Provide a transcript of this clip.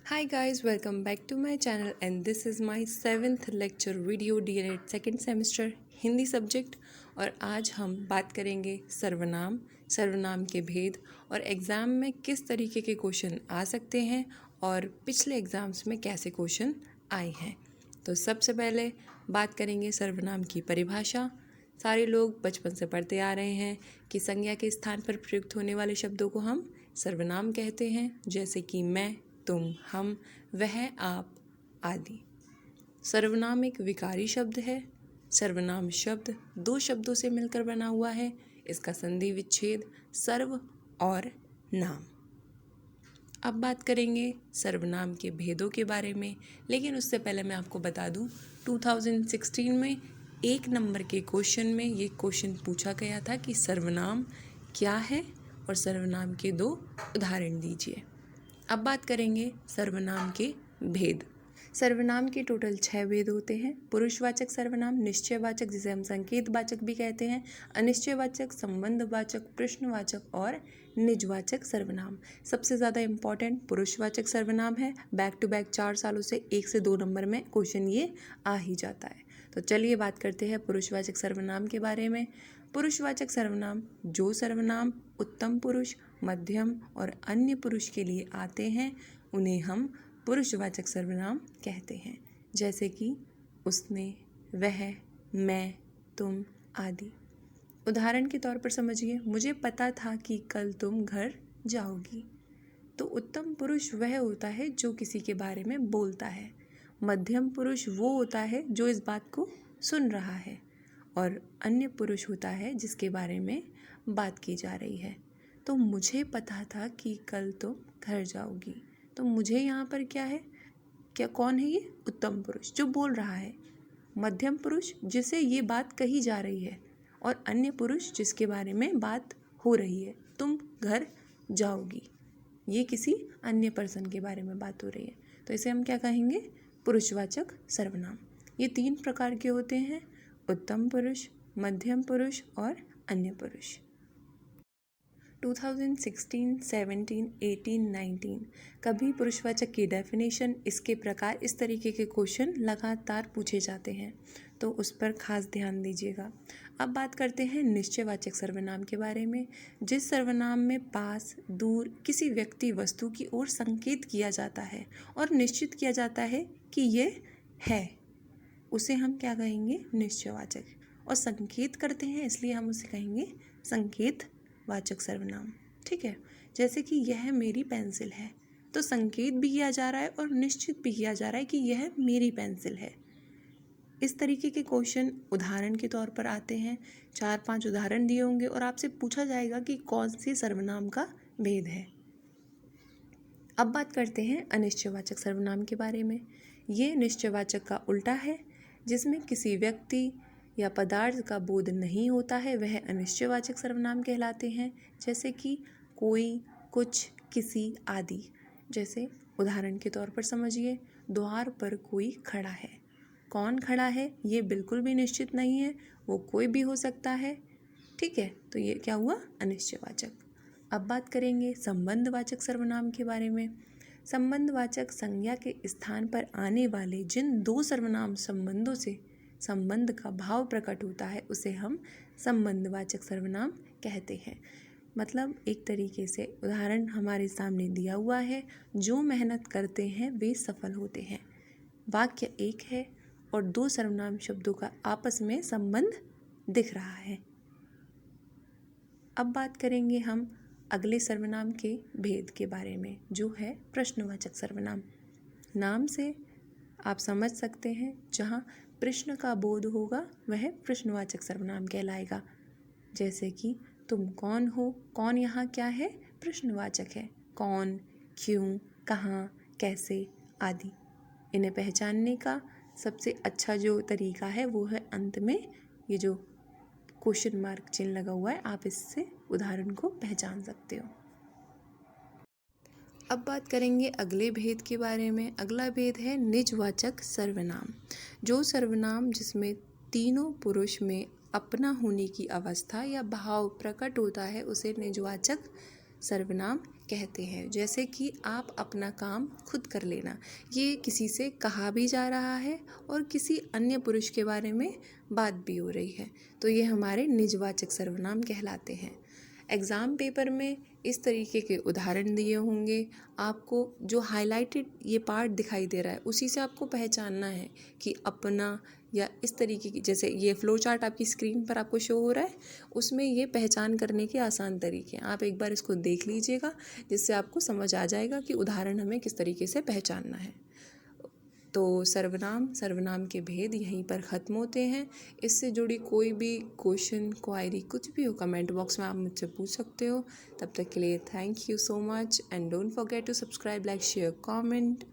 Hi guys, welcome back to my channel and this is my 7th lecture video D.Ed second semester Hindi subject. और आज हम बात करेंगे सर्वनाम के भेद और एग्ज़ाम में किस तरीके के क्वेश्चन आ सकते हैं और पिछले एग्ज़ाम्स में कैसे क्वेश्चन आए हैं। तो सबसे पहले बात करेंगे सर्वनाम की परिभाषा। सारे लोग बचपन से पढ़ते आ रहे हैं कि संज्ञा के स्थान पर प्रयुक्त होने वाले शब्दों को हम सर्वनाम कहते हैं, जैसे कि मैं, तुम, हम, वह, आप आदि। सर्वनाम एक विकारी शब्द है। सर्वनाम शब्द दो शब्दों से मिलकर बना हुआ है। इसका संधि विच्छेद सर्व और नाम। अब बात करेंगे सर्वनाम के भेदों के बारे में, लेकिन उससे पहले मैं आपको बता दूं 2016 में 1 नंबर के क्वेश्चन में ये क्वेश्चन पूछा गया था कि सर्वनाम क्या है और सर्वनाम के 2 उदाहरण दीजिए। अब बात करेंगे सर्वनाम के भेद। सर्वनाम के टोटल 6 भेद होते हैं। पुरुषवाचक सर्वनाम, निश्चयवाचक जिसे हम संकेतवाचक भी कहते हैं, अनिश्चयवाचक, संबंधवाचक, प्रश्नवाचक और निजवाचक सर्वनाम। सबसे ज़्यादा इम्पॉर्टेंट पुरुषवाचक सर्वनाम है। बैक टू बैक 4 सालों से 1 से 2 नंबर में क्वेश्चन ये आ ही जाता है। तो चलिए बात करते हैं पुरुषवाचक सर्वनाम के बारे में। पुरुषवाचक सर्वनाम जो सर्वनाम उत्तम पुरुष, मध्यम और अन्य पुरुष के लिए आते हैं उन्हें हम पुरुषवाचक सर्वनाम कहते हैं, जैसे कि उसने, वह, मैं, तुम आदि। उदाहरण के तौर पर समझिए, मुझे पता था कि कल तुम घर जाओगी। तो उत्तम पुरुष वह होता है जो किसी के बारे में बोलता है। मध्यम पुरुष वो होता है जो इस बात को सुन रहा है, और अन्य पुरुष होता है जिसके बारे में बात की जा रही है। तो मुझे पता था कि कल तुम घर जाओगी। तो मुझे यहाँ पर क्या है, क्या कौन है ये? उत्तम पुरुष जो बोल रहा है, मध्यम पुरुष जिसे ये बात कही जा रही है, और अन्य पुरुष जिसके बारे में बात हो रही है। तुम घर जाओगी, ये किसी अन्य पर्सन के बारे में बात हो रही है, तो इसे हम क्या कहेंगे? पुरुषवाचक सर्वनाम। ये 3 प्रकार के होते हैं, उत्तम पुरुष, मध्यम पुरुष और अन्य पुरुष। 2016, 17, 18, 19 कभी पुरुषवाचक की डेफिनेशन, इसके प्रकार, इस तरीके के क्वेश्चन लगातार पूछे जाते हैं, तो उस पर खास ध्यान दीजिएगा। अब बात करते हैं निश्चयवाचक सर्वनाम के बारे में। जिस सर्वनाम में पास, दूर किसी व्यक्ति वस्तु की ओर संकेत किया जाता है और निश्चित किया जाता है कि ये है, उसे हम क्या कहेंगे? निश्चयवाचक। और संकेत करते हैं इसलिए हम उसे कहेंगे संकेतवाचक सर्वनाम। ठीक है, जैसे कि यह मेरी पेंसिल है, तो संकेत भी किया जा रहा है और निश्चित भी किया जा रहा है कि यह मेरी पेंसिल है। इस तरीके के क्वेश्चन उदाहरण के तौर पर आते हैं। 4-5 उदाहरण दिए होंगे और आपसे पूछा जाएगा कि कौन सी सर्वनाम का भेद है। अब बात करते हैं अनिश्चयवाचक सर्वनाम के बारे में। ये निश्चयवाचक का उल्टा है। जिसमें किसी व्यक्ति या पदार्थ का बोध नहीं होता है वह अनिश्चयवाचक सर्वनाम कहलाते हैं, जैसे कि कोई, कुछ, किसी आदि। जैसे उदाहरण के तौर पर समझिए, द्वार पर कोई खड़ा है। कौन खड़ा है ये बिल्कुल भी निश्चित नहीं है, वो कोई भी हो सकता है। ठीक है, तो ये क्या हुआ? अनिश्चयवाचक। अब बात करेंगे संबंधवाचक सर्वनाम के बारे में। संबंधवाचक संज्ञा के स्थान पर आने वाले जिन 2 सर्वनाम संबंधों से संबंध का भाव प्रकट होता है उसे हम संबंधवाचक सर्वनाम कहते हैं। मतलब एक तरीके से उदाहरण हमारे सामने दिया हुआ है, जो मेहनत करते हैं वे सफल होते हैं। वाक्य एक है और 2 सर्वनाम शब्दों का आपस में संबंध दिख रहा है। अब बात करेंगे हम अगले सर्वनाम के भेद के बारे में, जो है प्रश्नवाचक सर्वनाम। नाम से आप समझ सकते हैं, जहाँ प्रश्न का बोध होगा वह प्रश्नवाचक सर्वनाम कहलाएगा। जैसे कि तुम कौन हो, कौन यहाँ क्या है? प्रश्नवाचक है। कौन, क्यों, कहाँ, कैसे आदि। इन्हें पहचानने का सबसे अच्छा जो तरीका है वो है अंत में ये जो क्वेश्चन मार्क चिन्ह लगा हुआ है, आप इससे उदाहरण को पहचान सकते हो। अब बात करेंगे अगले भेद के बारे में। अगला भेद है निजवाचक सर्वनाम। जो सर्वनाम जिसमें तीनों पुरुष में अपना होने की अवस्था या भाव प्रकट होता है उसे निजवाचक सर्वनाम कहते हैं। जैसे कि आप अपना काम खुद कर लेना, ये किसी से कहा भी जा रहा है और किसी अन्य पुरुष के बारे में बात भी हो रही है, तो ये हमारे निजवाचक सर्वनाम कहलाते हैं। एग्ज़ाम पेपर में इस तरीके के उदाहरण दिए होंगे, आपको जो हाइलाइटेड ये पार्ट दिखाई दे रहा है उसी से आपको पहचानना है कि अपना या इस तरीके की, जैसे ये फ्लो चार्ट आपकी स्क्रीन पर आपको शो हो रहा है, उसमें ये पहचान करने के आसान तरीके हैं। आप एक बार इसको देख लीजिएगा, जिससे आपको समझ आ जाएगा कि उदाहरण हमें किस तरीके से पहचानना है। तो सर्वनाम के भेद यहीं पर ख़त्म होते हैं। इससे जुड़ी कोई भी क्वेश्चन, क्वायरी, कुछ भी हो, कमेंट बॉक्स में आप मुझसे पूछ सकते हो। तब तक के लिए thank you so much and don't forget to subscribe, like, share, comment.